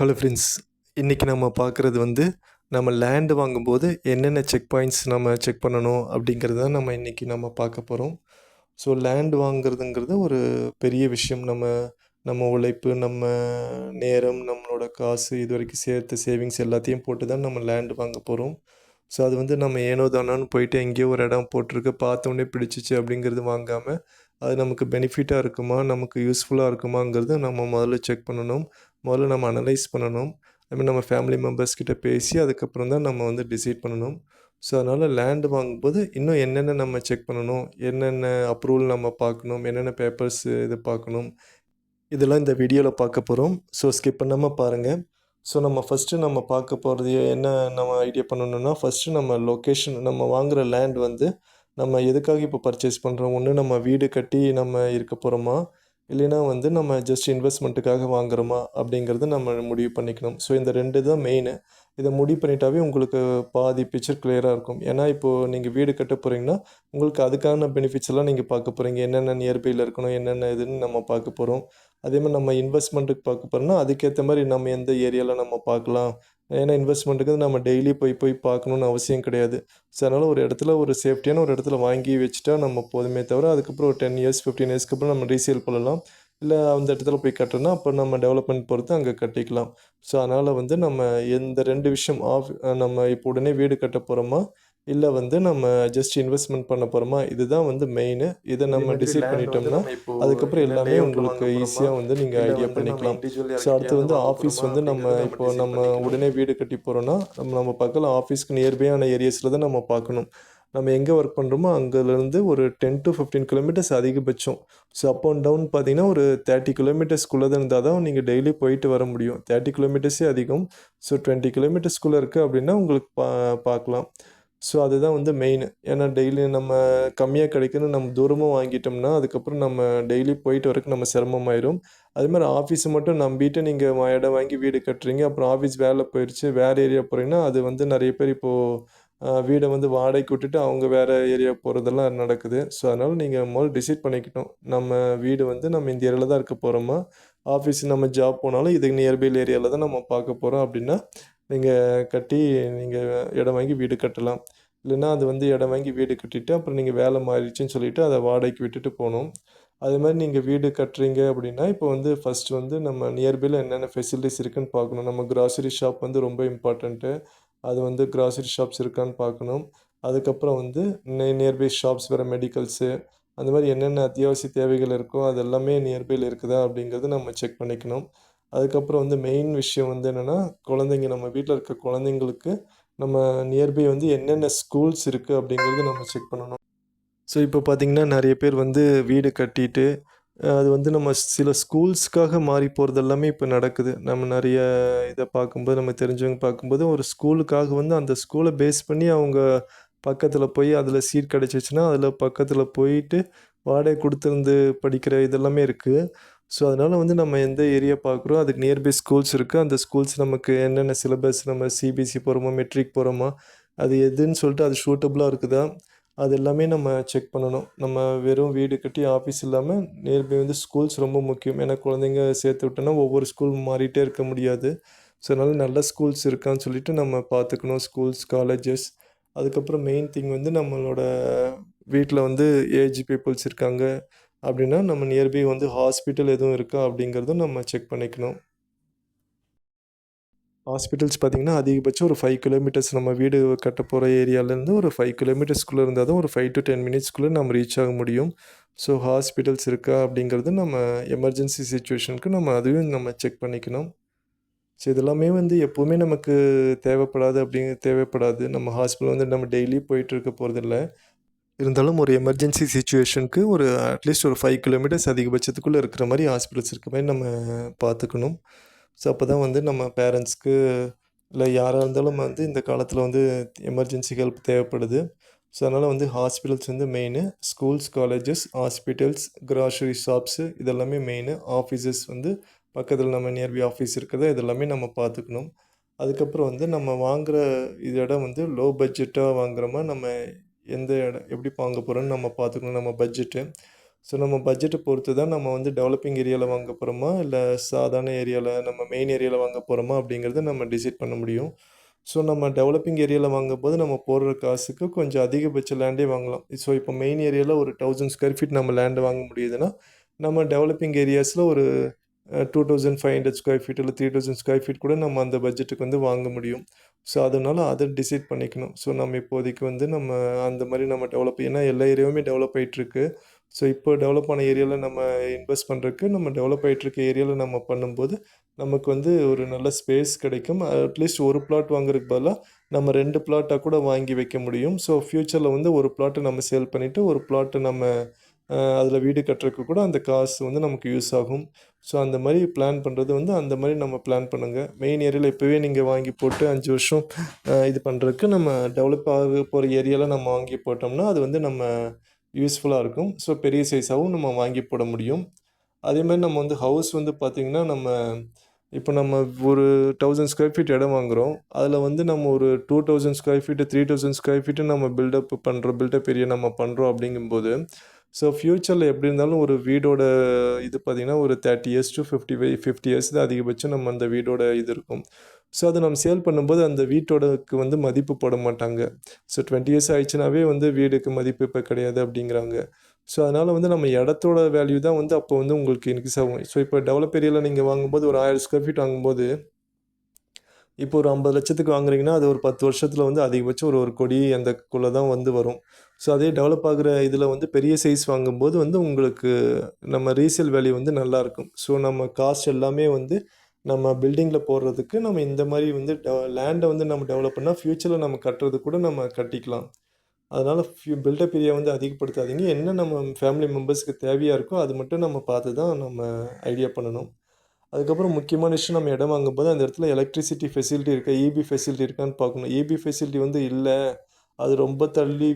Hello friends, இன்றைக்கி நம்ம பார்க்குறது வந்து நம்ம லேண்டு வாங்கும்போது என்னென்ன செக் பாயிண்ட்ஸ் நம்ம செக் பண்ணணும் அப்படிங்கிறது தான் நம்ம பார்க்க போகிறோம். ஸோ லேண்ட் வாங்குறதுங்கிறது ஒரு பெரிய விஷயம். நம்ம உழைப்பு, நம்ம நேரம், நம்மளோட காசு இதுவரைக்கும் சேர்த்த சேவிங்ஸ் எல்லாத்தையும் போட்டு தான் நம்ம லேண்ட் வாங்க போகிறோம். ஸோ அது வந்து நம்ம ஏனோ தானோன்னு போயிட்டு எங்கேயோ ஒரு இடம் போட்டிருக்கு, பார்த்தோன்னே பிடிச்சிச்சு அப்படிங்கிறது வாங்காமல், அது நமக்கு பெனிஃபிட்டாக இருக்குமா, நமக்கு யூஸ்ஃபுல்லாக இருக்குமாங்கிறத நம்ம முதல்ல செக் பண்ணணும். முதல்ல நம்ம அனலைஸ் பண்ணணும். அதுமாதிரி நம்ம ஃபேமிலி மெம்பர்ஸ் கிட்ட பேசி அதுக்கப்புறம் தான் நம்ம வந்து டிசைட் பண்ணணும். ஸோ அதனால் லேண்ட் வாங்கும்போது இன்னும் என்னென்ன நம்ம செக் பண்ணணும், என்னென்ன அப்ரூவல் நம்ம பார்க்கணும், என்னென்ன பேப்பர்ஸ் இது பார்க்கணும், இதெல்லாம் இந்த வீடியோவில் பார்க்க போகிறோம். ஸோ ஸ்கிப் பண்ணாமல் பாருங்கள். ஸோ நம்ம ஃபஸ்ட்டு நம்ம பார்க்க போகிறது என்ன நம்ம ஐடியா பண்ணணும்னா, ஃபஸ்ட்டு நம்ம லொக்கேஷன், நம்ம வாங்குகிற லேண்ட் வந்து நம்ம எதுக்காக இப்போ பர்ச்சேஸ் பண்ணுறோம். ஒன்று நம்ம வீடு கட்டி நம்ம இருக்க போகிறோமா, இல்லைன்னா வந்து நம்ம ஜஸ்ட் இன்வெஸ்ட்மெண்ட்டுக்காக வாங்குறோமா அப்படிங்கிறத நம்ம முடிவு பண்ணிக்கணும். ஸோ இந்த 2 தான் மெயினு. இதை முடிவு பண்ணிட்டாவே உங்களுக்கு பாதி பிக்சர் கிளியராக இருக்கும். ஏன்னா இப்போது நீங்கள் வீடு கட்ட போகிறீங்கன்னா, உங்களுக்கு அதுக்கான பெனிஃபிட்ஸ் எல்லாம் நீங்கள் பார்க்க போகிறீங்க. என்னென்ன நியர்பையில் இருக்கணும், என்னென்ன இதுன்னு நம்ம பார்க்க போகிறோம். அதேமாதிரி நம்ம இன்வெஸ்ட்மெண்ட்டுக்கு பார்க்க போகிறோம்னா, அதுக்கேற்ற மாதிரி நம்ம எந்த ஏரியாவில் நம்ம பார்க்கலாம். ஏன்னா இன்வெஸ்ட்மெண்ட்டுக்கு நம்ம டெய்லி போய் போய் பார்க்கணுன்னு அவசியம் கிடையாது. ஸோ அதனால் ஒரு இடத்துல ஒரு சேஃப்டியான ஒரு இடத்துல வாங்கி வச்சுட்டா நம்ம போதுமே தவிர, அதுக்கப்புறம் ஒரு 10 இயர்ஸ் 15 இயர்ஸ்க்கு அப்புறம் நம்ம ரீசேல் பண்ணலாம். இல்லை அந்த இடத்துல போய் கட்டணும்னா அப்போ நம்ம டெவலப்மெண்ட் பொறுத்து அங்கே கட்டிக்கலாம். ஸோ அதனால் வந்து நம்ம இந்த 2 விஷயம் நம்ம இப்போ உடனே வீடு கட்ட போகிறோமா, இல்லை வந்து நம்ம ஜஸ்ட் இன்வெஸ்ட்மெண்ட் பண்ண போகிறோமா, இதுதான் வந்து மெயினு. இதை நம்ம டிசைட் பண்ணிட்டோம்னா அதுக்கப்புறம் எல்லாமே உங்களுக்கு ஈஸியாக வந்து நீங்கள் ஐடியா பண்ணிக்கலாம். ஸோ அடுத்து வந்து ஆஃபீஸ் வந்து நம்ம உடனே வீடு கட்டி போகிறோன்னா, நம்ம பக்கத்தில் ஆஃபீஸ்க்கு நியர்பையான ஏரியாஸில் தான் நம்ம பார்க்கணும். நம்ம எங்கே ஒர்க் பண்ணுறோமோ அங்கேருந்து ஒரு 10 to 15 கிலோமீட்டர்ஸ் அதிகபட்சம். ஸோ அப் அண்ட் டவுன் பார்த்தீங்கன்னா, ஒரு 30 கிலோமீட்டர்ஸ்குள்ளே தான் இருந்தால் தான் நீங்கள் டெய்லி போயிட்டு வர முடியும். 30 கிலோமீட்டர்ஸே அதிகம். ஸோ 20 கிலோமீட்டர்ஸ்குள்ளே இருக்குது அப்படின்னா உங்களுக்கு பார்க்கலாம். ஸோ அதுதான் வந்து மெயின். ஏன்னா டெய்லி நம்ம கம்மியாக கிடைக்குதுன்னு நம்ம தூரமாக வாங்கிட்டோம்னா, அதுக்கப்புறம் நம்ம டெய்லி போயிட்டு வரக்கு நம்ம சிரமமாயிரும். அதுமாதிரி ஆஃபீஸை மட்டும் நம்பிட்டு நீங்கள் இடம் வாங்கி வீடு கட்டுறீங்க. அப்புறம் ஆஃபீஸ் வேலை போயிடுச்சு, வேறு ஏரியா போகிறீங்கன்னா, அது வந்து நிறைய பேர் இப்போது வீடை வந்து வாடகைக்கு விட்டுட்டு அவங்க வேறு ஏரியா போகிறதெல்லாம் நடக்குது. ஸோ அதனால் நீங்கள் முதல்ல டிசைட் பண்ணிக்கணும். நம்ம வீடு வந்து நம்ம இந்த ஏரியாவில் தான் இருக்க போகிறோமா, ஆஃபீஸ் நம்ம ஜாப் போனாலும் இதுக்கு நியர்பைல் ஏரியாவில் தான் நம்ம பார்க்க போகிறோம் அப்படின்னா, நீங்கள் கட்டி நீங்கள் இடம் வாங்கி வீடு கட்டலாம். இல்லைன்னா அது வந்து இடம் வாங்கி வீடு கட்டிட்டு அப்புறம் நீங்கள் வேலை மாறிடுச்சுன்னு சொல்லிவிட்டு அதை வாடகைக்கு விட்டுட்டு போகணும். அதுமாதிரி நீங்கள் வீடு கட்டுறீங்க அப்படின்னா, இப்போ வந்து ஃபஸ்ட்டு வந்து நம்ம நியர்பையில் என்னென்ன ஃபெசிலிட்டிஸ் இருக்குதுன்னு பார்க்கணும். நம்ம கிராசரி ஷாப் வந்து ரொம்ப இம்பார்ட்டண்ட்டு. அது வந்து கிராசரி ஷாப்ஸ் இருக்கான்னு பார்க்கணும். அதுக்கப்புறம் வந்து நியர்பை ஷாப்ஸ் வேறு மெடிக்கல்ஸு, அந்த மாதிரி என்னென்ன அத்தியாவசிய தேவைகள் இருக்கோ அது எல்லாமே நியர்பையில் இருக்குதா அப்படிங்கிறத நம்ம செக் பண்ணிக்கணும். அதுக்கப்புறம் வந்து மெயின் விஷயம் வந்து என்னென்னா, நம்ம வீட்டில் இருக்க குழந்தைங்களுக்கு நம்ம நியர்பை வந்து என்னென்ன ஸ்கூல்ஸ் இருக்குது அப்படிங்கிறது நம்ம செக் பண்ணணும். ஸோ இப்போ பார்த்திங்கன்னா, நிறைய பேர் வந்து வீடு கட்டிட்டு அது வந்து நம்ம சில ஸ்கூல்ஸ்க்காக மாறி போகிறது எல்லாமே இப்போ நடக்குது. நம்ம நிறைய இதை பார்க்கும்போது, நம்ம தெரிஞ்சவங்க பார்க்கும்போது, ஒரு ஸ்கூலுக்காக வந்து அந்த ஸ்கூலை பேஸ் பண்ணி அவங்க பக்கத்தில் போய் அதில் சீட் கிடச்சிச்சின்னா, அதில் பக்கத்தில் போயிட்டு வாடகை கொடுத்துருந்து படிக்கிற இதெல்லாமே இருக்குது. ஸோ அதனால் வந்து நம்ம எந்த ஏரியா பார்க்குறோம், அதுக்கு நியர்பை ஸ்கூல்ஸ் இருக்குது. அந்த ஸ்கூல்ஸ் நமக்கு என்னென்ன சிலபஸ், நம்ம சிபிஎஸ்சி போகிறோமா, மெட்ரிக் போகிறோமா, அது எதுன்னு சொல்லிட்டு அது சூட்டபுளாக இருக்குதா, அது எல்லாமே நம்ம செக் பண்ணணும். நம்ம வெறும் வீடு கட்டி ஆஃபீஸ் இல்லாமல் நியர்பை வந்து ஸ்கூல்ஸ் ரொம்ப முக்கியம். ஏன்னா குழந்தைங்க சேர்த்து விட்டோன்னா ஒவ்வொரு ஸ்கூல் மாறிட்டே இருக்க முடியாது. ஸோ அதனால் நல்ல ஸ்கூல்ஸ் இருக்கான்னு சொல்லிட்டு நம்ம பார்த்துக்கணும். Schools, colleges. அதுக்கப்புறம் மெயின் திங் வந்து நம்மளோட வீட்டில் வந்து ஏஜ் பீப்புள்ஸ் இருக்காங்க அப்படின்னா, நம்ம நியர்பை வந்து ஹாஸ்பிட்டல் எதுவும் இருக்கா அப்படிங்கிறதும் நம்ம செக் பண்ணிக்கணும். ஹாஸ்பிட்டல்ஸ் பார்த்திங்கன்னா, அதிகபட்சம் ஒரு 5 கிலோமீட்டர்ஸ் நம்ம வீடு கட்ட போகிற ஏரியாவிலேருந்து ஒரு 5 கிலோமீட்டர்ஸ்குள்ளே இருந்தால் தான் ஒரு 5 to 10 மினிட்ஸ்க்குள்ளே நம்ம ரீச் ஆக முடியும். ஸோ ஹாஸ்பிட்டல்ஸ் இருக்கா அப்படிங்கிறது நம்ம எமர்ஜென்சி சிச்சுவேஷனுக்கு நம்ம அதையும் நம்ம செக் பண்ணிக்கணும். ஸோ இதெல்லாமே வந்து எப்போவுமே நமக்கு தேவைப்படாது. நம்ம ஹாஸ்பிட்டல் வந்து நம்ம டெய்லி போயிட்டு இருக்க போகிறதில்ல. இருந்தாலும் ஒரு எமர்ஜென்சி சிச்சுவேஷனுக்கு ஒரு அட்லீஸ்ட் ஒரு 5 கிலோமீட்டர்ஸ் அதிகபட்சத்துக்குள்ளே இருக்கிற மாதிரி ஹாஸ்பிட்டல்ஸ் இருக்க மாதிரி நம்ம பார்த்துக்கணும். ஸோ அப்போ தான் வந்து நம்ம பேரண்ட்ஸ்க்கு இல்லை யாராக இருந்தாலும் வந்து இந்த காலத்தில் வந்து எமர்ஜென்சி ஹெல்ப் தேவைப்படுது. ஸோ அதனால் வந்து ஹாஸ்பிட்டல்ஸ் வந்து main. Schools, colleges, hospitals, grocery shops இதெல்லாமே மெயினு. ஆஃபீஸஸ் வந்து பக்கத்தில் நம்ம நியர்பை ஆஃபீஸ் இருக்கிறத இதெல்லாமே நம்ம பார்த்துக்கணும். அதுக்கப்புறம் வந்து நம்ம வாங்குகிற இடம் வந்து லோ பட்ஜெட்டாக வாங்குகிறோமா, நம்ம எந்த இடம் எப்படி வாங்க போகிறோன்னு நம்ம பார்த்துக்கணும், நம்ம பட்ஜெட்டு. ஸோ நம்ம பட்ஜெட்டை பொறுத்து தான் நம்ம வந்து டெவலப்பிங் ஏரியாவில் வாங்க போகிறோமா இல்லை சாதாரண ஏரியாவில் நம்ம மெயின் ஏரியாவில் வாங்க போகிறோமா அப்படிங்கிறத நம்ம டிசைட் பண்ண முடியும். ஸோ நம்ம டெவலப்பிங் ஏரியாவில் வாங்கும்போது நம்ம போடுற காசுக்கு கொஞ்சம் அதிகபட்ச லேண்டே வாங்கலாம். ஸோ இப்போ மெயின் ஏரியாவில் ஒரு 1000 ஸ்கொயர் ஃபீட் நம்ம லேண்டு வாங்க முடியுதுன்னா நம்ம டெவலப்பிங் ஏரியாஸில் ஒரு 2500 ஸ்கொயர் ஃபீட் இல்லை 3000 ஸ்கொயர் ஃபீட் கூட நம்ம அந்த பட்ஜெட்டுக்கு வந்து வாங்க முடியும். ஸோ அதனால அதை டிசைட் பண்ணிக்கணும். ஸோ நம்ம இப்போதைக்கு வந்து நம்ம அந்த மாதிரி நம்ம டெவலப் ஏன்னா எல்லா ஏரியாவுமே டெவலப் ஆகிட்டுருக்கு. ஸோ இப்போ டெவலப் ஆன ஏரியாவில் நம்ம இன்வெஸ்ட் பண்ணுறதுக்கு நம்ம டெவலப் ஆகிட்டுருக்க ஏரியாவில் நம்ம பண்ணும்போது நமக்கு வந்து ஒரு நல்ல ஸ்பேஸ் கிடைக்கும். அட்லீஸ்ட் ஒரு பிளாட் வாங்குறதுக்கு பதிலாக நம்ம 2 பிளாட்டாக கூட வாங்கி வைக்க முடியும். ஸோ ஃப்யூச்சரில் வந்து ஒரு பிளாட்டை நம்ம சேல் பண்ணிவிட்டு ஒரு பிளாட்டை நம்ம அதில் வீடு கட்டுறதுக்கு கூட அந்த காசு வந்து நமக்கு யூஸ் ஆகும். ஸோ அந்த மாதிரி பிளான் பண்ணுறது வந்து அந்த மாதிரி நம்ம பிளான் பண்ணுங்கள். மெயின் ஏரியாவில் இப்போவே நீங்கள் வாங்கி போட்டு 5 வருஷம் இது பண்ணுறதுக்கு நம்ம டெவலப் ஆக போகிற ஏரியாவில் நம்ம வாங்கி போட்டோம்னா அது வந்து நம்ம யூஸ்ஃபுல்லாக இருக்கும். ஸோ பெரிய சைஸாகவும் நம்ம வாங்கி போட முடியும். அதேமாதிரி நம்ம வந்து ஹவுஸ் வந்து பார்த்திங்கன்னா நம்ம இப்போ நம்ம ஒரு 1000 ஸ்கொயர் ஃபீட் இடம் வாங்குகிறோம். அதில் வந்து நம்ம ஒரு 2000 ஸ்கொயர் ஃபீட்டு 3000 ஸ்கொயர் ஃபீட்டு நம்ம பில்டப் ஏரியா நம்ம பண்ணுறோம் அப்படிங்கும்போது ஸோ ஃப்யூச்சரில் எப்படி இருந்தாலும் ஒரு வீடோட இது பார்த்திங்கன்னா ஒரு 30 இயர்ஸ் டு 50 இயர்ஸ் தான் அதிகபட்சம் நம்ம அந்த வீடோட இது இருக்கும். ஸோ அதை நம்ம சேல் பண்ணும்போது அந்த வீட்டோடக்கு வந்து மதிப்பு போட மாட்டாங்க. ஸோ 20 இயர்ஸ் ஆயிடுச்சுனாவே வந்து வீடுக்கு மதிப்பு இப்போ கிடையாது அப்படிங்கிறாங்க. ஸோ அதனால் வந்து நம்ம இடத்தோட வேல்யூ தான் வந்து அப்போ வந்து உங்களுக்கு இன்க்ரீஸ் ஆகும். ஸோ இப்போ டெவலப் ஏரியாவில் நீங்கள் வாங்கும்போது ஒரு 1000 ஸ்கொயர் ஃபீட் வாங்கும்போது இப்போ ஒரு 50 லட்சத்துக்கு வாங்குறீங்கன்னா அது ஒரு 10 வருஷத்தில் வந்து அதிகபட்சம் ஒரு 1 கோடி அந்தக்குள்ளே தான் வந்து வரும். ஸோ அதே டெவலப் ஆகிற இதில் வந்து பெரிய சைஸ் வாங்கும்போது வந்து உங்களுக்கு நம்ம ரீசேல் வேல்யூ வந்து நல்லாயிருக்கும். ஸோ நம்ம காஸ்ட் எல்லாமே வந்து நம்ம பில்டிங்கில் போடுறதுக்கு நம்ம இந்த மாதிரி வந்து லேண்டை வந்து நம்ம டெவலப் பண்ணால் ஃப்யூச்சரில் நம்ம கட்டுறது கூட நம்ம கட்டிக்கலாம். அதனால் பில்டப் ஏரியா வந்து அதிகப்படுத்தாதீங்க. என்ன நம்ம ஃபேமிலி மெம்பர்ஸ்க்கு தேவையாக இருக்கோ அது மட்டும் நம்ம பார்த்து தான் நம்ம ஐடியா பண்ணணும். அதுக்கப்புறம் முக்கியமான விஷயம் நம்ம இடம் வாங்கும்போது அந்த இடத்துல எலக்ட்ரிசிட்டி ஃபெசிலிட்டி இருக்கா, இபி ஃபெசிலிட்டி இருக்கான்னு பார்க்கணும். இபி ஃபெசிலிட்டி வந்து இல்லை, அது ரொம்ப தள்ளி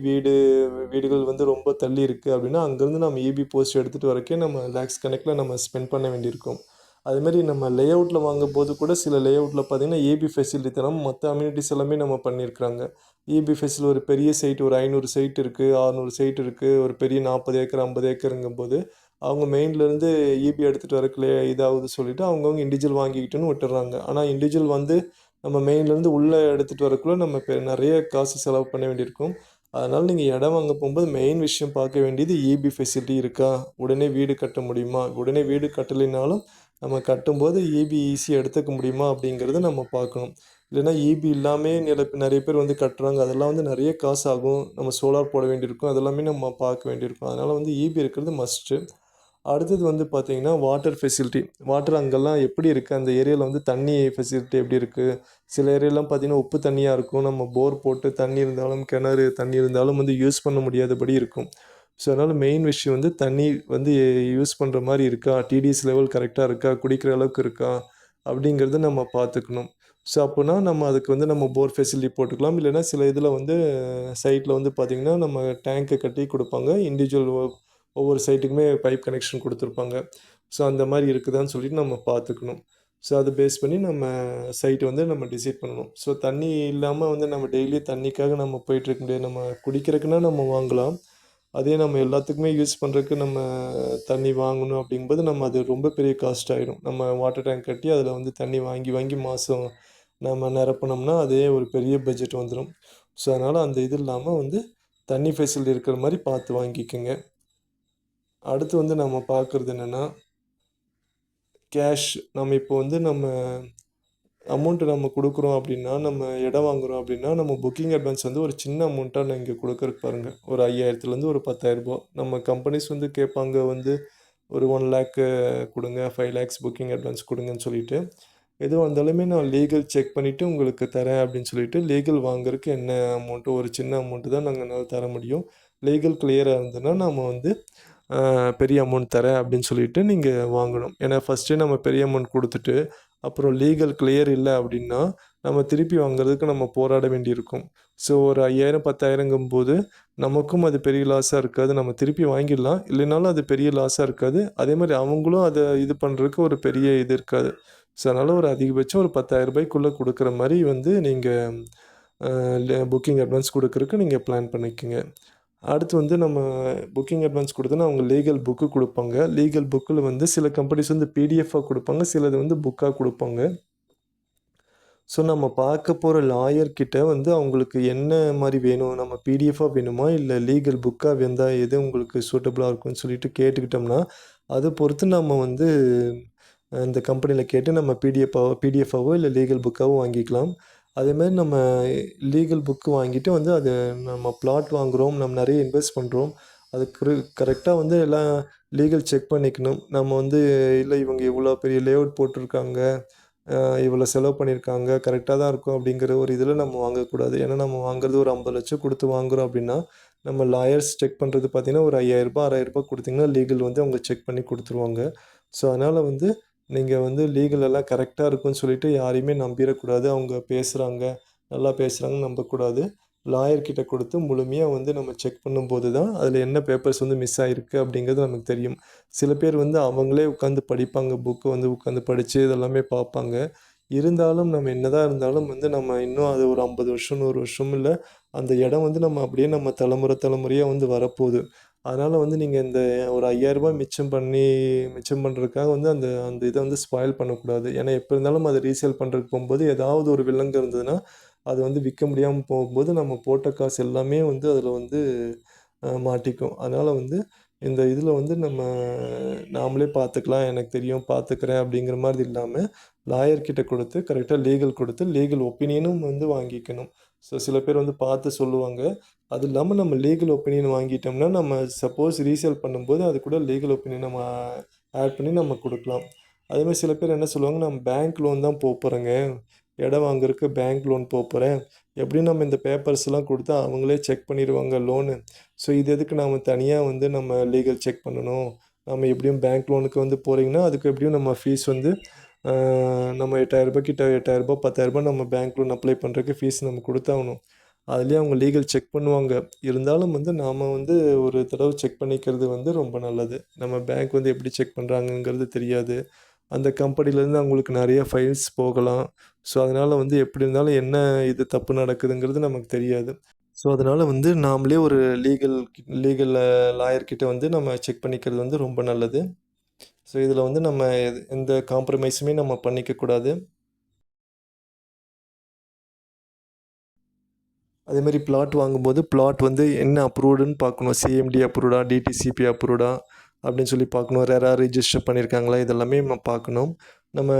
வீடுகள் வந்து ரொம்ப தள்ளி இருக்குது அப்படின்னா அங்கேருந்து நம்ம இபி போஸ்ட் எடுத்துகிட்டு வரக்கே நம்ம லேக்ஸ் கணக்கில் நம்ம ஸ்பெண்ட் பண்ண வேண்டியிருக்கும். அதுமாதிரி நம்ம லே அவுட்டில் வாங்கும்போது கூட சில லே அவுட்டில் பார்த்திங்கன்னா இபி ஃபெசிலிட்டி தராமல் மற்ற அம்யூனிட்டிஸ் எல்லாமே நம்ம பண்ணியிருக்கிறாங்க. இபி ஃபெசிலிட்டி ஒரு பெரிய சைட் ஒரு 500 சைட் இருக்குது, 600 சைட் இருக்குது, ஒரு பெரிய 40 ஏக்கர் 50 ஏக்கருங்கும்போது அவங்க மெயின்லேருந்து இபி எடுத்துகிட்டு வரக்குள்ளே இதாகுது சொல்லிவிட்டு அவங்கவுங்க இண்டிவிஜுவல் வாங்கிக்கிட்டுன்னு விட்டுறாங்க. ஆனால் இண்டிவிஜுவல் வந்து நம்ம மெயின்லேருந்து உள்ளே எடுத்துகிட்டு வரக்குள்ளே நம்ம இப்போ நிறைய காசு செலவு பண்ண வேண்டியிருக்கும். அதனால் நீங்கள் இடம் வாங்க போகும்போது மெயின் விஷயம் பார்க்க வேண்டியது இபி ஃபெசிலிட்டி இருக்கா, உடனே வீடு கட்ட முடியுமா, உடனே வீடு கட்டலைனாலும் நம்ம கட்டும்போது இபி ஈஸியாக எடுத்துக்க முடியுமா அப்படிங்கிறத நம்ம பார்க்கணும். இல்லைன்னா இபி இல்லாமல் நிறைய பேர் வந்து கட்டுறாங்க, அதெல்லாம் வந்து நிறைய காசு ஆகும். நம்ம சோலார் போட வேண்டியிருக்கும், அதெல்லாமே நம்ம பார்க்க வேண்டியிருக்கும். அதனால் வந்து இபி இருக்கிறது மஸ்ட்டு. அடுத்தது வந்து பார்த்திங்கன்னா வாட்டர் ஃபெசிலிட்டி. வாட்டர் அங்கெல்லாம் எப்படி இருக்குது, அந்த ஏரியாவில் வந்து தண்ணி ஃபெசிலிட்டி எப்படி இருக்குது. சில ஏரியாலாம் பார்த்திங்கன்னா உப்பு தண்ணியாக இருக்கும். நம்ம போர் போட்டு தண்ணி இருந்தாலும் கிணறு தண்ணி இருந்தாலும் வந்து யூஸ் பண்ண முடியாதபடி இருக்கும். ஸோ அதனால் மெயின் விஷயம் வந்து தண்ணி வந்து யூஸ் பண்ணுற மாதிரி இருக்கா, டிடிஎஸ் லெவல் கரெக்டாக இருக்கா, குடிக்கிற அளவுக்கு இருக்கா அப்படிங்கிறத நம்ம பார்த்துக்கணும். ஸோ அப்போனா நம்ம அதுக்கு வந்து நம்ம போர் ஃபெசிலிட்டி போட்டுக்கலாம். இல்லைன்னா சில இதில் வந்து சைட்டில் வந்து பார்த்திங்கன்னா நம்ம டேங்க்கை கட்டி கொடுப்பாங்க. இண்டிவிஜுவல் ஒவ்வொரு சைட்டுக்குமே பைப் கனெக்ஷன் கொடுத்துருப்பாங்க. ஸோ அந்த மாதிரி இருக்குதான்னு சொல்லிட்டு நம்ம பார்த்துக்கணும். ஸோ அதை பேஸ் பண்ணி நம்ம சைட்டை வந்து நம்ம டிசைட் பண்ணணும். ஸோ தண்ணி இல்லாமல் வந்து நம்ம டெய்லி தண்ணிக்காக நம்ம போயிட்டுருக்க முடியாது. நம்ம குடிக்கிறதுக்குன்னா நம்ம வாங்கலாம். அதே நம்ம எல்லாத்துக்குமே யூஸ் பண்ணுறதுக்கு நம்ம தண்ணி வாங்கணும் அப்படிங்கும்போது நம்ம அது ரொம்ப பெரிய காஸ்ட் ஆகிடும். நம்ம வாட்டர் டேங்க் கட்டி அதில் வந்து தண்ணி வாங்கி வாங்கி மாதம் நம்ம நிரப்புனோம்னா அதே ஒரு பெரிய பட்ஜெட் வந்துடும். ஸோ அதனால் அந்த இது இல்லாமல் வந்து தண்ணி ஃபெசிலிட்டி இருக்கிற மாதிரி பார்த்து வாங்கிக்கோங்க. அடுத்து வந்து நம்ம பார்க்குறது என்னென்னா கேஷ். நம்ம இப்போ வந்து நம்ம அமௌண்ட்டு நம்ம கொடுக்குறோம் அப்படின்னா, நம்ம இடம் வாங்குகிறோம் அப்படின்னா, நம்ம புக்கிங் அட்வான்ஸ் வந்து ஒரு சின்ன அமௌண்ட்டாக நீங்கள் கொடுக்குறக்கு பாருங்கள். ஒரு 5000லேருந்து ஒரு 10,000 நம்ம கம்பெனிஸ் வந்து கேட்பாங்க வந்து ஒரு 1,00,000 கொடுங்க, 5 lakhs புக்கிங் அட்வான்ஸ் கொடுங்கன்னு சொல்லிட்டு. எதுவாக இருந்தாலுமே நான் லீகல் செக் பண்ணிவிட்டு உங்களுக்கு தரேன் அப்படின்னு சொல்லிட்டு லீகல் வாங்குறதுக்கு என்ன அமௌண்ட்டு, ஒரு சின்ன அமௌண்ட்டு தான் நாங்கள் தர முடியும். லீகல் கிளியராக இருந்ததுன்னா நம்ம வந்து பெரிய அமௌண்ட் தரேன் அப்படின்னு சொல்லிட்டு நீங்கள் வாங்கணும். ஏன்னா ஃபஸ்ட்டே நம்ம பெரிய அமௌண்ட் கொடுத்துட்டு அப்புறம் லீகல் கிளியர் இல்லை அப்படின்னா நம்ம திருப்பி வாங்குறதுக்கு நம்ம போராட வேண்டியிருக்கும். ஸோ ஒரு 5000 10,000ங்கும்போது நமக்கும் அது பெரிய லாஸாக இருக்காது. நம்ம திருப்பி வாங்கிடலாம், இல்லைனாலும் அது பெரிய லாஸாக இருக்காது. அதே மாதிரி அவங்களும் அதை இது பண்ணுறதுக்கு ஒரு பெரிய இது இருக்காது. ஸோ அதனால் ஒரு அதிகபட்சம் ஒரு 10,000 கொடுக்குற மாதிரி வந்து நீங்கள் புக்கிங் அட்வான்ஸ் கொடுக்குறதுக்கு நீங்கள் பிளான் பண்ணிக்கோங்க. அடுத்து வந்து நம்ம புக்கிங் அட்வான்ஸ் குடுத்தோன்னா, அவங்க லீகல் புக்கு குடுப்பாங்க. லீகல் புக்குல வந்து சில கம்பெனிஸ் வந்து பிடிஎஃபா குடுப்பாங்க. சிலது வந்து புக்கா குடுப்பாங்க. ஸோ நம்ம பார்க்க போற லாயர் கிட்ட வந்து அவங்களுக்கு என்ன மாரி வேணும்? நம்ம பிடிஎஃபா வேணுமா? இல்ல லீகல் புக்கா வந்தா எது உங்களுக்கு சூட்டபிளா இருக்கும்னு சொல்லிட்டு கேட்டுக்கிட்டோம்னா, அத பொறுத்து நம்ம வந்து இந்த கம்பெனில கேட்டு நம்ம பிடிஎஃபாவோ இல்ல லீகல் புக்காவோ வாங்கிக்கலாம். அதேமாரி நம்ம லீகல் புக் வாங்கிட்டு வந்து அது நம்ம பிளாட் வாங்குறோம். நம்ம நெறைய இன்வெஸ்ட் பண்றோம். அது கரெக்ட்டா வந்து எல்லாம் லீகல் செக் பண்ணிக்கணும். நம்ம வந்து இல்ல இவங்க இவ்வளோ பெரிய லேஅவுட் போட்டுருக்காங்க. அ இவ்வளோ செலவு பண்ணியிருக்காங்க. கரெக்ட்டா தான் இருக்கும் அப்படிங்கிற ஒரு இதில நம்ம வாங்கக்கூடாது. ஏன்னா நம்ம வாங்குறது ஒரு 50,00,000 குடுத்து வாங்குறோம் அப்படின்னா, நம்ம லாயர்ஸ் செக் பண்ணுறது பார்த்தீங்கன்னா, ஒரு ரூ. 5,000 ரூ. 6,000 குடுத்தீங்கன்னா, லீகல் வந்து அவங்க செக் பண்ணி குடுத்துருவாங்க. ஸோ, அதனால வந்து நீங்க வந்து லீகல் எல்லாம் கரெக்ட்டா இருக்குன்னு சொல்லிட்டு யாரையுமே நம்பிறக்கூடாது. அவங்க பேசுறாங்க, நல்லா பேசுறாங்கன்னு நம்பக்கூடாது. லாயர் கிட்ட குடுத்து முழுமையா வந்து நம்ம செக் பண்ணும்போது தான், அதில என்ன பேப்பர்ஸ் வந்து மிஸ் ஆயிருக்கு அப்படிங்கிறது நமக்கு தெரியும். சில பேர் வந்து அவங்களே உட்காந்து படிப்பாங்க. புக்கு வந்து உட்காந்து படிச்சு இதெல்லாமே பார்ப்பாங்க. இருந்தாலும் நம்ம என்னதான் இருந்தாலும் வந்து நம்ம இன்னும் அது ஒரு 50 வருஷம், 100 வருஷம் இல்ல, அந்த இடம் வந்து நம்ம அப்படியே நம்ம தலைமுறை தலைமுறையா வந்து வரப்போது. அதனால வந்து நீங்க இந்த ஒரு ரூ. 5,000 மிச்சம் பண்றதுக்காக வந்து அந்த அந்த இத வந்து ஸ்பாயில் பண்ணக்கூடாது. ஏன்னா எப்ப இருந்தாலும் அத ரீசேல் பண்றதுக்கு போம்போது ஏதாவது ஒரு வில்லங்கம் இருந்ததுன்னா, அது வந்து விக்க முடியாம போகும்போது நம்ம போட்ட காசு எல்லாமே வந்து அதில வந்து மாட்டிக்கும். அதனால வந்து இந்த இதில வந்து நம்ம நாமளே பார்த்துக்கலாம். எனக்கு தெரியும் பார்த்துக்கிறேன் அப்படிங்கிற மாரி இல்லாம, லாயர் கிட்ட குடுத்து கரெக்ட்டா லீகல் குடுத்து, லீகல் ஒப்பீனியனும் வந்து வாங்கிக்கணும். ஸோ சில பேர் வந்து பார்த்து சொல்லுவாங்க. அது இல்லாம நம்ம லீகல் ஒப்பீனியன் வாங்கிட்டோம்னா, நம்ம சப்போஸ் ரீசேல் பண்ணும்போது அது கூட லீகல் ஒப்பீனியன் நம்ம ஆட் பண்ணி நம்ம குடுக்கலாம். அதேமாரி சில பேர் என்ன சொல்லுவாங்க, "நான் பேங்க் லோன் தான் போப்போறேங்க. இடம் வாங்குறதுக்கு பேங்க் லோன் போப்போறேன். எப்படியும் நம்ம இந்த பேப்பர்ஸ்லாம் குடுத்தா அவங்களே செக் பண்ணிருவாங்க லோனு. ஸோ இது எதுக்கு நாம தனியா வந்து நம்ம லீகல் செக் பண்ணணும்? நம்ம எப்படியும் பேங்க் லோனுக்கு வந்து போறீங்கன்னா, அதுக்கு எப்படியும் நம்ம ஃபீஸ் வந்து ஆ நம்ம ரூ. 8,000 கிட்ட ரூ. 8,000 ரூ. 10,000 நம்ம பேங்க் லோன் அப்ளை பண்றதுக்கு ஃபீஸ் நம்ம குடுத்தாகணும். அதுலயும் அவங்க லீகல் செக் பண்ணுவாங்க. இருந்தாலும் வந்து நாம வந்து ஒரு தடவ செக் பண்ணிக்கிறது வந்து ரொம்ப நல்லது. நம்ம பேங்க் வந்து எப்படி செக் பண்றாங்கங்கிறது தெரியாது. அந்த கம்பெனிலேருந்து அவங்களுக்கு நெறைய ஃபைல்ஸ் போகலாம். ஸோ, அதனால வந்து எப்படி இருந்தாலும் என்ன இது தப்பு நடக்குதுங்கிறது நமக்கு தெரியாது. ஸோ, அதனால வந்து நாமளே ஒரு லீகல் லாயர் கிட்ட வந்து நம்ம செக் பண்ணிக்கிறது வந்து ரொம்ப நல்லது. ஸோ, இதில வந்து நம்ம எந்த காம்ப்ரமைஸுமே நம்ம பண்ணிக்க கூடாது. அதேமாரி பிளாட் வாங்கும்போது, பிளாட் வந்து என்ன அப்ரூவ்டுன்னு பார்க்கணும். சிஎம்டி அப்ரூவ்டா, டிடிசிபி அப்ரூவ்டா அப்படின்னு சொல்லி பார்க்கணும். ரெரா ரிஜிஸ்டர் பண்ணியிருக்காங்களா? இதெல்லாமே நம்ம பார்க்கணும். நம்ம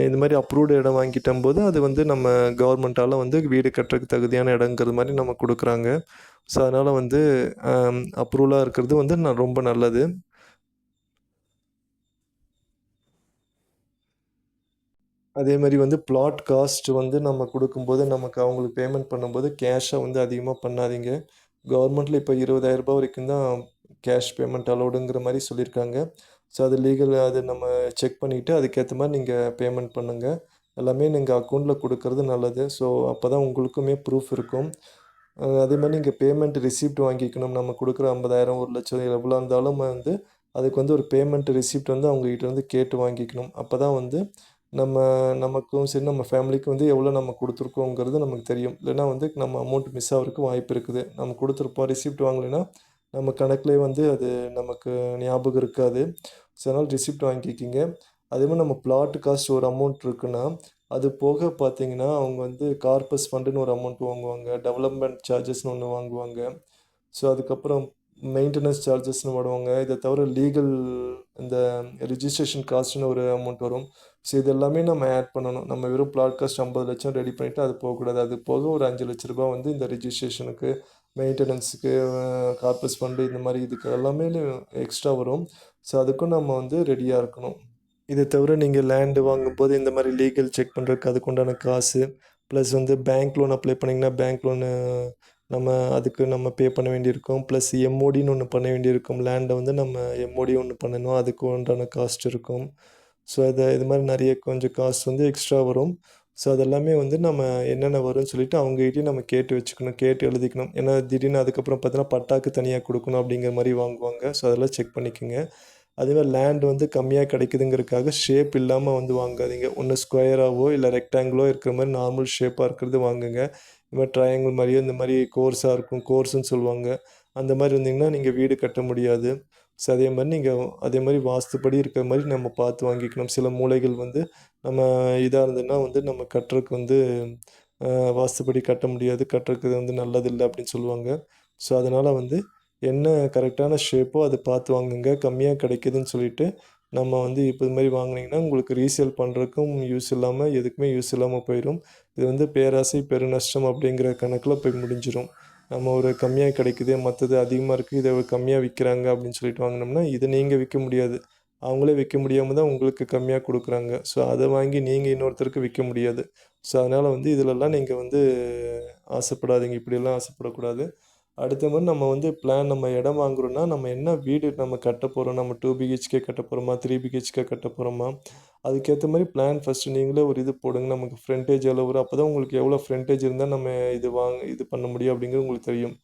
இந்த மாரி அப்ரூவ்டு இடம் வாங்கிட்டம்போது, அது வந்து நம்ம கவர்மெண்ட்டால வந்து வீடு கட்டுறதுக்கு தகுதியான இடங்கிற மாரி நம்ம குடுக்குறாங்க. ஸோ, அதனால வந்து அப்ரூவலா இருக்கிறது வந்து ரொம்ப நல்லது. அதே மாரி வந்து பிளாட் காஸ்ட் வந்து நம்ம குடுக்கும்போது, நமக்கு அவங்களுக்கு பேமெண்ட் பண்ணும்போது, கேஷா வந்து அதிகமா பண்ணாதீங்க. கவர்மெண்ட்ல இப்ப ரூ. 20,000 வரைக்கும் தான் கேஷ் பேமெண்ட் அலோவ்டுங்கிற மாரி சொல்லியிருக்காங்க. ஸோ, அது லீகல் அது நம்ம செக் பண்ணிட்டு, அதுக்கேத்த மாரி நீங்க பேமெண்ட் பண்ணுங்க. எல்லாமே நீங்க அக்கவுண்ட்ல குடுக்கறது நல்லது. ஸோ, அப்பதான் உங்களுக்குமே ப்ரூஃப் இருக்கும். அதே மாரி நீங்க பேமெண்ட் ரிசிப்ட் வாங்கிக்கணும். நம்ம குடுக்குற 50,000, 1,00,000 எவ்வளோ இருந்தாலும் வந்து, அதுக்கு வந்து ஒரு பேமெண்ட் ரிசிப்ட் வந்து அவங்ககிட்ட இருந்து கேட்டு வாங்கிக்கணும். அப்பதான் வந்து நம்ம நமக்கும் சரி, நம்ம ஃபேமிலிக்கும் வந்து எவ்வளோ நம்ம குடுத்துருக்கோங்கிறது நமக்கு தெரியும். இல்லன்னா வந்து நம்ம அமௌண்ட் மிஸ் ஆகுறதுக்கு வாய்ப்பு இருக்குது. நம்ம குடுத்துருப்போம், ரிசிப்ட் வாங்கலைன்னா, நம்ம கணக்குலயே வந்து அது நமக்கு ஞாபகம் இருக்காது. ஸோ, அதனால ரிசிப்ட் வாங்கிக்கிங்க. அதேமாரி நம்ம பிளாட் காஸ்ட் ஒரு அமௌண்ட் இருக்குன்னா, அது போக பார்த்தீங்கன்னா, அவங்க வந்து கார்பஸ் ஃபண்டுன்னு ஒரு அமௌண்ட் வாங்குவாங்க. டெவலப்மெண்ட் சார்ஜஸ்ன்னு ஒண்ணு வாங்குவாங்க. ஸோ, அதுக்கப்புறம் மெயின்டனன்ஸ் சார்ஜஸ்ன்னு போடுவாங்க. இத தவிர லீகல் இந்த ரிஜிஸ்ட்ரேஷன் காஸ்ட்ன்னு ஒரு அமௌண்ட் வரும். ஸோ, இது எல்லாமே நம்ம ஆட் பண்ணணும். நம்ம வெறும் பிளாட் காஸ்ட் 50,00,000 ரெடி பண்ணிட்டு அது போகக்கூடாது. அது போக ஒரு ரூ. 5,00,000 வந்து இந்த ரிஜிஸ்ட்ரேஷனுக்கு, மெயின்டனன்ஸுக்கு, கார்பஸ் ஃபண்டு இந்த மாரி இதுக்கு எல்லாமே எக்ஸ்ட்ரா வரும். ஸோ, அதுக்கும் நம்ம வந்து ரெடியா இருக்கணும். இத தவிர நீங்க லேண்ட் வாங்கும்போது இந்த மாரி லீகல் செக் பண்றதுக்கு அதுக்கு உண்டான காசு, ப்ளஸ் வந்து பேங்க் லோன் அப்ளை பண்ணீங்கன்னா, பேங்க் லோனு நம்ம அதுக்கு நம்ம பே பண்ண வேண்டியிருக்கும். ப்ளஸ் எம்ஓடின்னு ஒண்ணு பண்ண வேண்டியிருக்கும். லேண்ட வந்து நம்ம எம்ஓடி ஒண்ணு பண்ணணும். அதுக்கு உண்டான காஸ்ட் இருக்கும். ஸோ, இது மாரி நெறைய கொஞ்சம் காசு வந்து எக்ஸ்ட்ரா வரும். ஸோ, அதெல்லாமே வந்து நம்ம என்னென்ன வரும்னு சொல்லிட்டு அவங்ககிட்டயும் நம்ம கேட்டு வச்சுக்கணும். கேட்டு எழுதிக்கணும். ஏன்னா திடீர்னு அதுக்கப்புறம் பார்த்தீங்கன்னா, பட்டாக்கு தனியா குடுக்கணும் அப்படிங்கிற மாரி வாங்குவாங்க. ஸோ, அதெல்லாம் செக் பண்ணிக்கங்க. அதேமாரி லேண்ட் வந்து கம்மியா கிடைக்குதுங்கிறதுக்காக ஷேப் இல்லாம வந்து வாங்காதீங்க. ஒண்ணு ஸ்கொயராவோ, இல்ல ரெக்டாங்கிளோ இருக்கிற மாரி நார்மல் ஷேப்பா இருக்கிறது வாங்குங்க. இந்த மாரி ட்ரையாங்கிள் மாரியோ, இந்த மாரி கோர்ஸா இருக்கும். கோர்ஸ்ன்னு சொல்லுவாங்க. அந்த மாதிரி இருந்தீங்கன்னா நீங்கள் வீடு கட்ட முடியாது. ஸோ அதே மாதிரி நீங்கள் அதே மாதிரி வாஸ்துப்படி இருக்கிற மாதிரி நம்ம பார்த்து வாங்கிக்கணும். சில மூலைகள் வந்து நம்ம இதாக இருந்ததுன்னா வந்து நம்ம கட்டுறதுக்கு வந்து வாஸ்துப்படி கட்ட முடியாது, கட்டுறதுக்கு வந்து நல்லதில்லை அப்படின்னு சொல்லுவாங்க. ஸோ அதனால் வந்து என்ன கரெக்டான ஷேப்போ அதை பார்த்து வாங்குங்க. கம்மியாக கிடைக்குதுன்னு சொல்லிட்டு நம்ம வந்து இப்போ இது மாதிரி வாங்குனீங்கன்னா உங்களுக்கு ரீசேல் பண்ணுறதுக்கும் யூஸ் இல்லாமல் எதுக்குமே யூஸ் இல்லாமல் போயிடும். இது வந்து பேராசை பெருநஷ்டம் அப்படிங்கிற கணக்கில் போய் முடிஞ்சிடும். நம்ம ஒரு கம்மியாக கிடைக்குது, மற்றது அதிகமாக இருக்குது, இதை கம்மியாக விற்கிறாங்க அப்படின்னு சொல்லிட்டு வாங்கினோம்னா இதை நீங்கள் விற்க முடியாது. அவங்களே விற்க முடியாமல் தான் உங்களுக்கு கம்மியாக கொடுக்குறாங்க. ஸோ அதை வாங்கி நீங்கள் இன்னொருத்தருக்கு விற்க முடியாது. ஸோ அதனால் வந்து இதிலெல்லாம் நீங்கள் வந்து ஆசைப்படாதீங்க, இப்படியெல்லாம் ஆசைப்படக்கூடாது. அடுத்த மாதிரி நம்ம வந்து பிளான் நம்ம இடம் வாங்குறோம்னா நம்ம என்ன வீடு நம்ம கட்ட போகிறோம், நம்ம 2 பிஹெச்கே கட்ட போகிறோமா, 3 பிஹெச்கே கட்ட போகிறோமா, அதுக்கேற்ற மாதிரி பிளான் ஃபஸ்ட்டு நீங்களே ஒரு இது போடுங்க. நமக்கு ஃப்ரண்டேஜ் எவ்வளோ வரும், அப்போ தான் உங்களுக்கு எவ்வளோ ஃப்ரண்டேஜ் இருந்தால் நம்ம இது பண்ண முடியும் அப்படிங்கிறது உங்களுக்கு தெரியும்.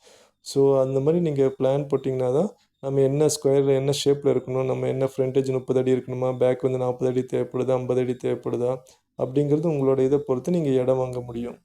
ஸோ அந்த மாதிரி நீங்கள் பிளான் போட்டிங்கன்னா தான் நம்ம என்ன ஸ்கொயரில் என்ன ஷேப்பில் இருக்கணும், நம்ம என்ன ஃப்ரண்டேஜ் 30 அடி இருக்கணுமா, பேக் வந்து 40 அடி தேவைப்படுதா, 50 அடி தேவைப்படுதா அப்படிங்கிறது உங்களோட இதை பொறுத்து நீங்கள் இடம் வாங்க முடியும்.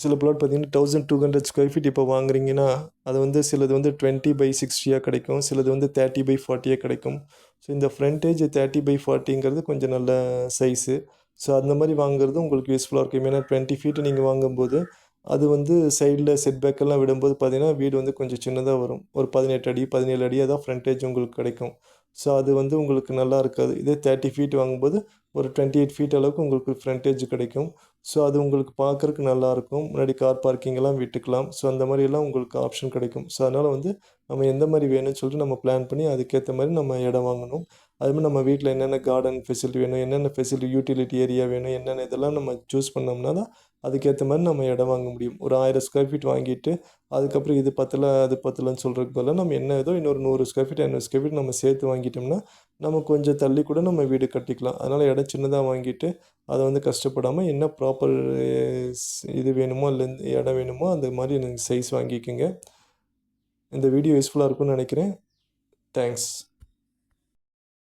சில பிளாட் பார்த்தீங்கன்னா 1200 ஸ்கொயர் ஃபீட் இப்போ வாங்குறீங்கன்னா, அது வந்து சிலது வந்து 20/60 கிடைக்கும். சிலது வந்து 30/40 கிடைக்கும். ஸோ இந்த ஃப்ரண்டேஜ் 30/40ங்கிறது கொஞ்சம் நல்ல சைஸு. ஸோ அந்த மாதிரி வாங்குறது உங்களுக்கு யூஸ்ஃபுல்லாக இருக்கும். ஏன்னா 20 ஃபீட் நீங்கள் வாங்கும்போது, அது வந்து சைடில் செட்பேக் எல்லாம் விடும்போது பார்த்தீங்கன்னா, வீடு வந்து கொஞ்சம் சின்னதாக வரும். ஒரு 18 அடி, 17 அடியா தான் ஃப்ரண்டேஜ் உங்களுக்கு கிடைக்கும். ஸோ அது வந்து உங்களுக்கு நல்லா இருக்காது. இதே 30 ஃபீட் வாங்கும்போது, ஒரு 28 ஃபீட் அளவுக்கு உங்களுக்கு ஃப்ரண்டேஜ் கிடைக்கும். ஸோ அது உங்களுக்கு பார்க்கறக்கு நல்லாயிருக்கும். முன்னாடி கார் பார்க்கிங்லாம் விட்டுக்கலாம். ஸோ அந்த மாதிரியெல்லாம் உங்களுக்கு ஆப்ஷன் கிடைக்கும். ஸோ அதனால் வந்து நம்ம எந்த மாதிரி வேணும்னு சொல்லிட்டு நம்ம பிளான் பண்ணி அதுக்கேற்ற மாதிரி நம்ம இடம் வாங்கணும். அதுமாதிரி நம்ம வீட்டில் என்னென்ன கார்டன் ஃபெசிலிட்டி வேணும், என்னென்ன ஃபெசிலிட்டி யூட்டிலிட்டி ஏரியா வேணும், என்னென்ன இதெல்லாம் நம்ம சூஸ் பண்ணோம்னா தான் அதுக்கேற்ற மாதிரி நம்ம இடம் வாங்க முடியும். ஒரு 1000 ஸ்கொயர் ஃபீட் வாங்கிட்டு அதுக்கப்புறம் இது பத்தல, அது பத்தலன்னு சொல்றதுக்கு பதிலா நம்ம என்ன ஏதோ இன்னொரு 100 ஸ்கொயர் ஃபீட், 500 ஸ்கொயர் ஃபீட் நம்ம சேர்த்து வாங்கிட்டோம்னா, நம்ம கொஞ்சம் தள்ளி கூட நம்ம வீடு கட்டிக்கலாம். அதனால் இடம் சின்னதா வாங்கிட்டு, அத வந்து கஷ்டப்படாம என்ன ப்ராப்பர் இது வேணுமோ, இல்ல இடம் வேணுமோ அந்த மாதிரி எனக்கு சைஸ் வாங்கிக்கங்க. இந்த வீடியோ யூஸ்ஃபுல்லா இருக்கும்னு நினைக்கிறேன். தேங்க்ஸ்.